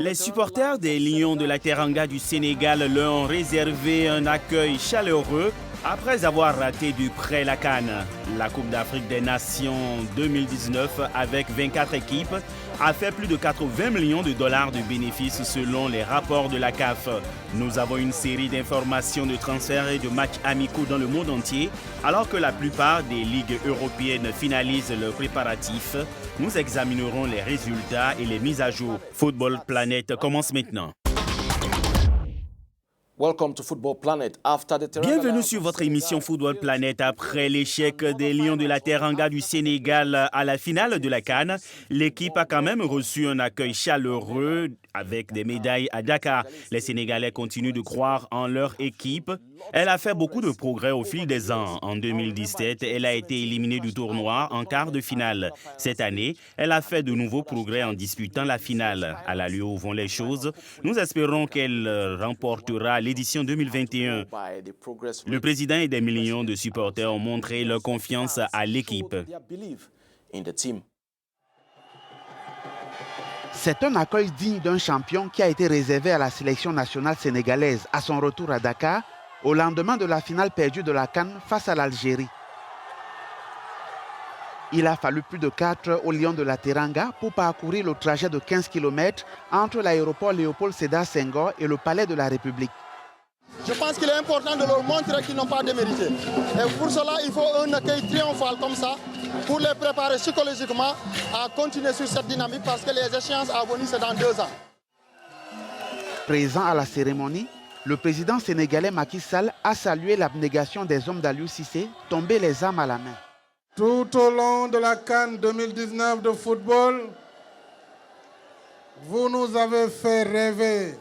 Les supporters des Lions de la Teranga du Sénégal leur ont réservé un accueil chaleureux après avoir raté du près la CAN. La Coupe d'Afrique des Nations 2019 avec 24 équipes a fait plus de 80 millions de dollars de bénéfices selon les rapports de la CAF. Nous avons une série d'informations de transferts et de matchs amicaux dans le monde entier, alors que la plupart des ligues européennes finalisent leurs préparatifs. Nous examinerons les résultats et les mises à jour. Football Planet commence maintenant. Bienvenue sur votre émission Football Planet. Après l'échec des Lions de la Teranga du Sénégal à la finale de la CAN, l'équipe a quand même reçu un accueil chaleureux avec des médailles à Dakar. Les Sénégalais continuent de croire en leur équipe. Elle a fait beaucoup de progrès au fil des ans. En 2017, elle a été éliminée du tournoi en quart de finale. Cette année, elle a fait de nouveaux progrès en disputant la finale. À l'allure où vont les choses, nous espérons qu'elle remportera l'édition 2021. Le président et des millions de supporters ont montré leur confiance à l'équipe. C'est un accueil digne d'un champion qui a été réservé à la sélection nationale sénégalaise à son retour à Dakar au lendemain de la finale perdue de la CAN face à l'Algérie. Il a fallu plus de 4 heures aux Lions de la Teranga pour parcourir le trajet de 15 km entre l'aéroport Léopold Sédar Senghor et le Palais de la République. Je pense qu'il est important de leur montrer qu'ils n'ont pas démérité. Et pour cela, il faut un accueil triomphal comme ça pour les préparer psychologiquement à continuer sur cette dynamique parce que les échéances à venir, c'est dans 2 ans. Présent à la cérémonie, le président sénégalais Macky Sall a salué l'abnégation des hommes d'Aliou Cissé, tombés les armes à la main. Tout au long de la CAN 2019 de football, vous nous avez fait rêver.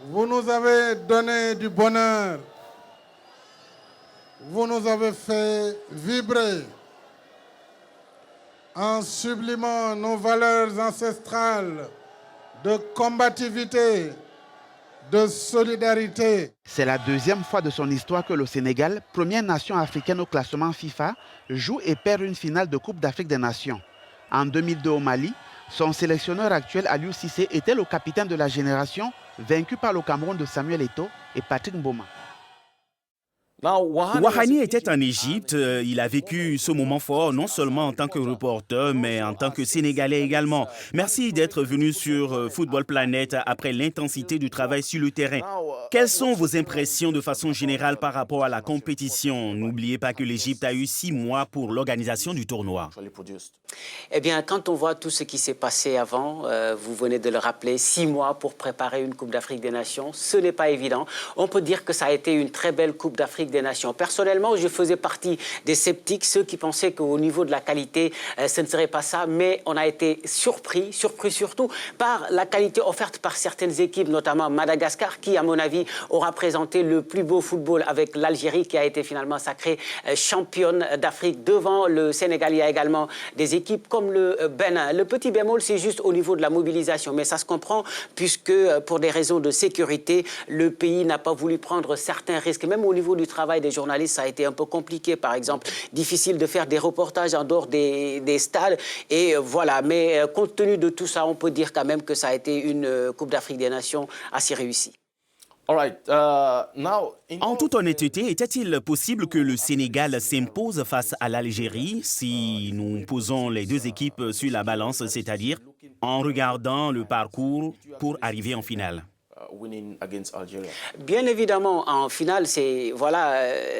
Vous nous avez donné du bonheur. Vous nous avez fait vibrer en sublimant nos valeurs ancestrales de combativité, de solidarité. C'est la deuxième fois de son histoire que le Sénégal, première nation africaine au classement FIFA, joue et perd une finale de Coupe d'Afrique des Nations. En 2002 au Mali, son sélectionneur actuel Aliou Cissé était le capitaine de la génération, vaincu par le Cameroun de Samuel Eto'o et Patrick Mboma. Wahani était en Égypte. Il a vécu ce moment fort non seulement en tant que reporter, mais en tant que Sénégalais également. Merci d'être venu sur Football Planet après l'intensité du travail sur le terrain. Quelles sont vos impressions de façon générale par rapport à la compétition? N'oubliez pas que l'Égypte a eu 6 mois pour l'organisation du tournoi. Eh bien, quand on voit tout ce qui s'est passé avant, vous venez de le rappeler, 6 mois pour préparer une Coupe d'Afrique des Nations, ce n'est pas évident. On peut dire que ça a été une très belle Coupe d'Afrique des Nations. Personnellement, je faisais partie des sceptiques, ceux qui pensaient qu'au niveau de la qualité, ce ne serait pas ça, mais on a été surpris surtout par la qualité offerte par certaines équipes, notamment Madagascar, qui, à mon avis, aura présenté le plus beau football avec l'Algérie, qui a été finalement sacrée championne d'Afrique devant le Sénégal. Il y a également des équipes comme le Bénin. Le petit bémol, c'est juste au niveau de la mobilisation, mais ça se comprend puisque pour des raisons de sécurité, le pays n'a pas voulu prendre certains risques. Même au niveau du travail des journalistes, ça a été un peu compliqué, par exemple. Difficile de faire des reportages en dehors des stades. Et voilà, mais compte tenu de tout ça, on peut dire quand même que ça a été une Coupe d'Afrique des Nations assez réussie. En toute honnêteté, était-il possible que le Sénégal s'impose face à l'Algérie si nous posons les deux équipes sur la balance, c'est-à-dire en regardant le parcours pour arriver en finale? Bien évidemment, en finale, c'est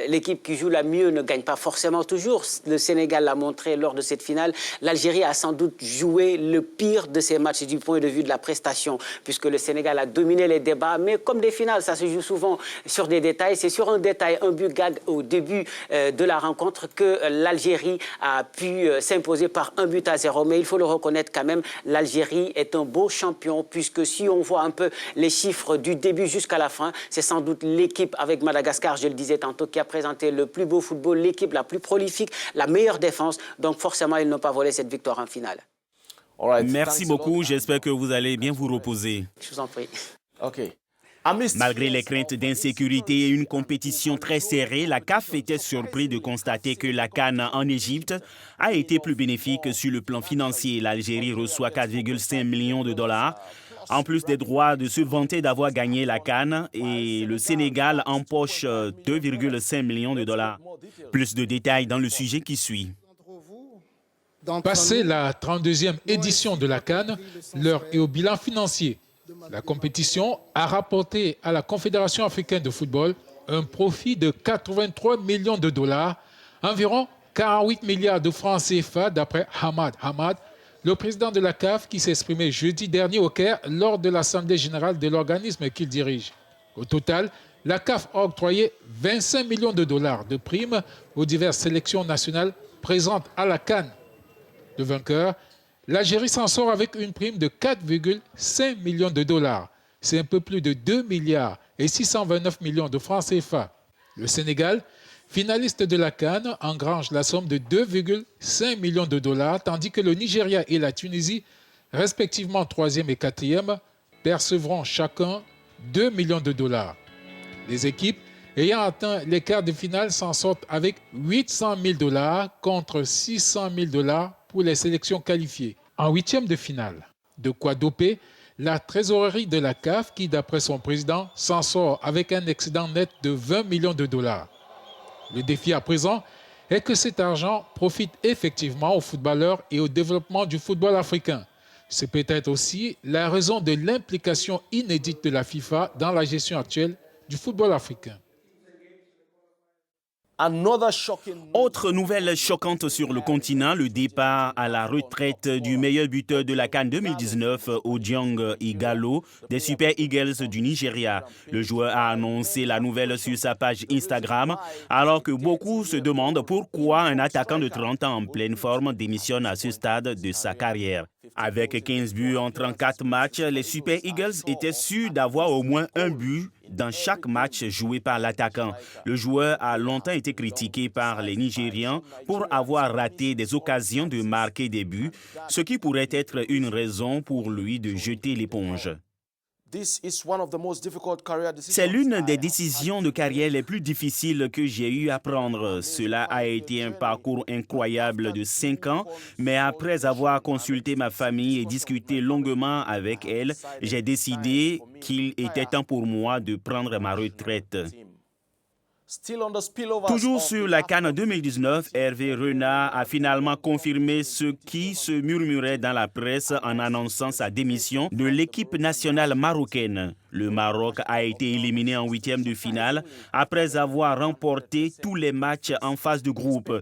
l'équipe qui joue la mieux ne gagne pas forcément toujours. Le Sénégal l'a montré lors de cette finale. L'Algérie a sans doute joué le pire de ses matchs du point de vue de la prestation, puisque le Sénégal a dominé les débats. Mais comme des finales, ça se joue souvent sur des détails. C'est sur un détail, un but gag au début de la rencontre que l'Algérie a pu s'imposer par 1-0. Mais il faut le reconnaître quand même, l'Algérie est un beau champion, puisque si on voit un peu les chiffres du début jusqu'à la fin, c'est sans doute l'équipe avec Madagascar, je le disais tantôt, qui a présenté le plus beau football, l'équipe la plus prolifique, la meilleure défense. Donc forcément, ils n'ont pas volé cette victoire en finale. Merci beaucoup. J'espère que vous allez bien vous reposer. Je vous en prie. Malgré les craintes d'insécurité et une compétition très serrée, la CAF était surpris de constater que la CAN en Égypte a été plus bénéfique sur le plan financier. L'Algérie reçoit 4,5 millions de dollars, en plus des droits de se vanter d'avoir gagné la CAN, et le Sénégal empoche 2,5 millions de dollars. Plus de détails dans le sujet qui suit. Passé la 32e édition de la CAN, l'heure est au bilan financier. La compétition a rapporté à la Confédération africaine de football un profit de 83 millions de dollars, environ 48 milliards de francs CFA d'après Hamad Hamad, le président de la CAF qui s'est exprimé jeudi dernier au Caire lors de l'Assemblée générale de l'organisme qu'il dirige. Au total, la CAF a octroyé 25 millions de dollars de primes aux diverses sélections nationales présentes à la CAN. Le vainqueur, l'Algérie s'en sort avec une prime de 4,5 millions de dollars. C'est un peu plus de 2 milliards et 629 millions de francs CFA. Le Sénégal, finaliste de la CAN, engrange la somme de 2,5 millions de dollars, tandis que le Nigeria et la Tunisie, respectivement 3e et 4e, percevront chacun 2 millions de dollars. Les équipes ayant atteint les quarts de finale s'en sortent avec 800 000 dollars contre 600 000 dollars pour les sélections qualifiées. En 8e de finale, de quoi doper la trésorerie de la CAF qui, d'après son président, s'en sort avec un excédent net de 20 millions de dollars. Le défi à présent est que cet argent profite effectivement aux footballeurs et au développement du football africain. C'est peut-être aussi la raison de l'implication inédite de la FIFA dans la gestion actuelle du football africain. Autre nouvelle choquante sur le continent, le départ à la retraite du meilleur buteur de la CAN 2019, Odiong Ighalo, des Super Eagles du Nigeria. Le joueur a annoncé la nouvelle sur sa page Instagram, alors que beaucoup se demandent pourquoi un attaquant de 30 ans en pleine forme démissionne à ce stade de sa carrière. Avec 15 buts en 34 matchs, les Super Eagles étaient sûrs d'avoir au moins un but dans chaque match joué par l'attaquant. Le joueur a longtemps été critiqué par les Nigérians pour avoir raté des occasions de marquer des buts, ce qui pourrait être une raison pour lui de jeter l'éponge. C'est l'une des décisions de carrière les plus difficiles que j'ai eu à prendre. Cela a été un parcours incroyable de 5 ans, mais après avoir consulté ma famille et discuté longuement avec elle, j'ai décidé qu'il était temps pour moi de prendre ma retraite. Toujours sur la CAN 2019, Hervé Renard a finalement confirmé ce qui se murmurait dans la presse en annonçant sa démission de l'équipe nationale marocaine. Le Maroc a été éliminé en 8e de finale après avoir remporté tous les matchs en phase de groupe.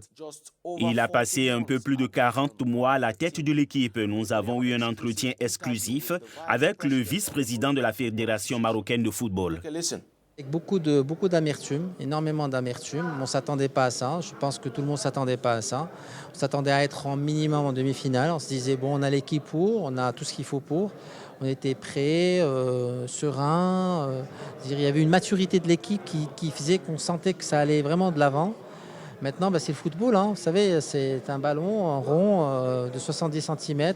Il a passé un peu plus de 40 mois à la tête de l'équipe. Nous avons eu un entretien exclusif avec le vice-président de la Fédération marocaine de football. Avec beaucoup d'amertume, énormément d'amertume. On ne s'attendait pas à ça. Je pense que tout le monde ne s'attendait pas à ça. On s'attendait à être en minimum en demi-finale. On se disait, bon, on a l'équipe pour, on a tout ce qu'il faut pour. On était prêts, sereins. Il y avait une maturité de l'équipe qui faisait qu'on sentait que ça allait vraiment de l'avant. Maintenant, c'est le football. Vous savez, c'est un ballon en rond de 70 cm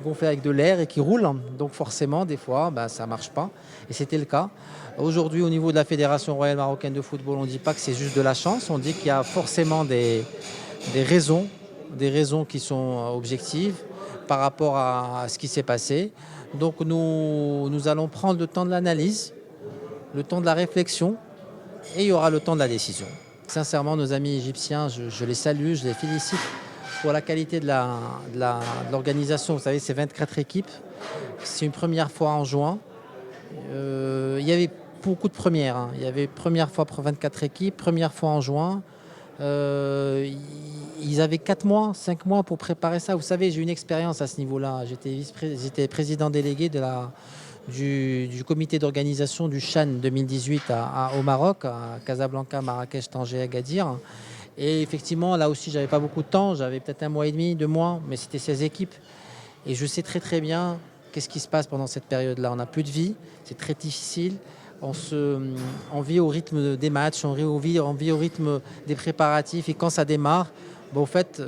gonflé avec de l'air et qui roule. Donc forcément, des fois, ça ne marche pas. Et c'était le cas. Aujourd'hui, au niveau de la Fédération royale marocaine de football, on ne dit pas que c'est juste de la chance. On dit qu'il y a forcément des raisons qui sont objectives par rapport à ce qui s'est passé. Donc nous allons prendre le temps de l'analyse, le temps de la réflexion et il y aura le temps de la décision. Sincèrement, nos amis égyptiens, je les salue, je les félicite pour la qualité de l'organisation. Vous savez, c'est 24 équipes. C'est une première fois en juin. Il y avait beaucoup de premières. Il y avait première fois pour 24 équipes, première fois en juin. Ils avaient 5 mois pour préparer ça. Vous savez, j'ai une expérience à ce niveau-là. J'étais président délégué du comité d'organisation du CHAN 2018 au Maroc, à Casablanca, Marrakech, Tanger, Agadir. Et effectivement, là aussi, j'avais pas beaucoup de temps. J'avais peut-être 1 mois et demi, 2 mois, mais c'était 16 équipes. Et je sais très très bien qu'est-ce qui se passe pendant cette période-là. On n'a plus de vie, c'est très difficile. On vit au rythme des matchs, on vit au rythme des préparatifs. Et quand ça démarre, au fait,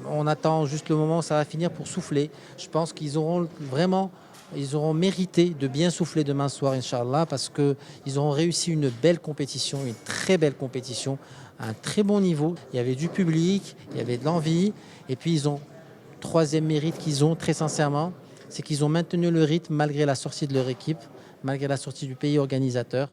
on attend juste le moment où ça va finir pour souffler. Je pense qu'ils auront vraiment Ils auront mérité de bien souffler demain soir, Inch'Allah, parce qu'ils auront réussi une belle compétition, une très belle compétition, à un très bon niveau. Il y avait du public, il y avait de l'envie. Et puis, ils ont, troisième mérite qu'ils ont, très sincèrement, c'est qu'ils ont maintenu le rythme malgré la sortie de leur équipe, malgré la sortie du pays organisateur.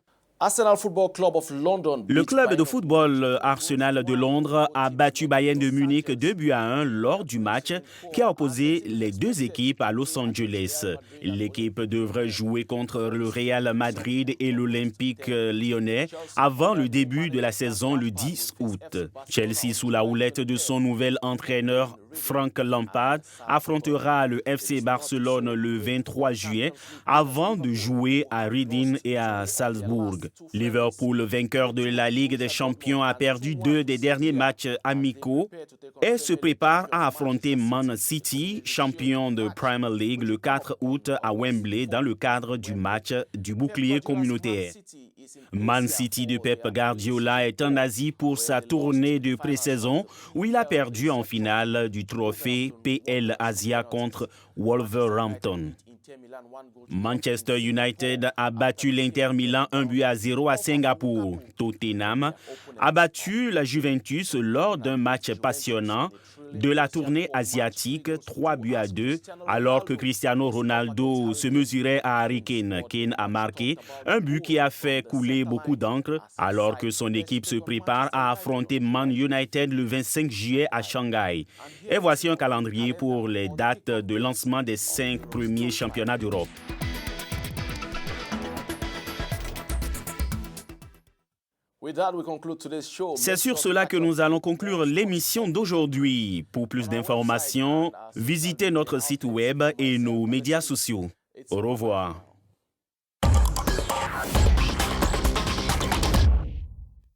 Le club de football Arsenal de Londres a battu Bayern de Munich 2-1 lors du match qui a opposé les deux équipes à Los Angeles. L'équipe devrait jouer contre le Real Madrid et l'Olympique lyonnais avant le début de la saison le 10 août. Chelsea, sous la houlette de son nouvel entraîneur Frank Lampard, affrontera le FC Barcelone le 23 juillet avant de jouer à Reading et à Salzbourg. Liverpool, vainqueur de la Ligue des Champions, a perdu 2 des derniers matchs amicaux et se prépare à affronter Man City, champion de Premier League, le 4 août à Wembley dans le cadre du match du bouclier communautaire. Man City de Pep Guardiola est en Asie pour sa tournée de pré-saison où il a perdu en finale du trophée PL Asia contre Wolverhampton. Manchester United a battu l'Inter Milan 1-0 à Singapour. Tottenham a battu la Juventus lors d'un match passionnant de la tournée asiatique 3-2 alors que Cristiano Ronaldo se mesurait à Harry Kane. Kane a marqué un but qui a fait couler beaucoup d'encre alors que son équipe se prépare à affronter Man United le 25 juillet à Shanghai. Et voici un calendrier pour les dates de lancement des 5 premiers championnats d'Europe. C'est sur cela que nous allons conclure l'émission d'aujourd'hui. Pour plus d'informations, visitez notre site web et nos médias sociaux. Au revoir.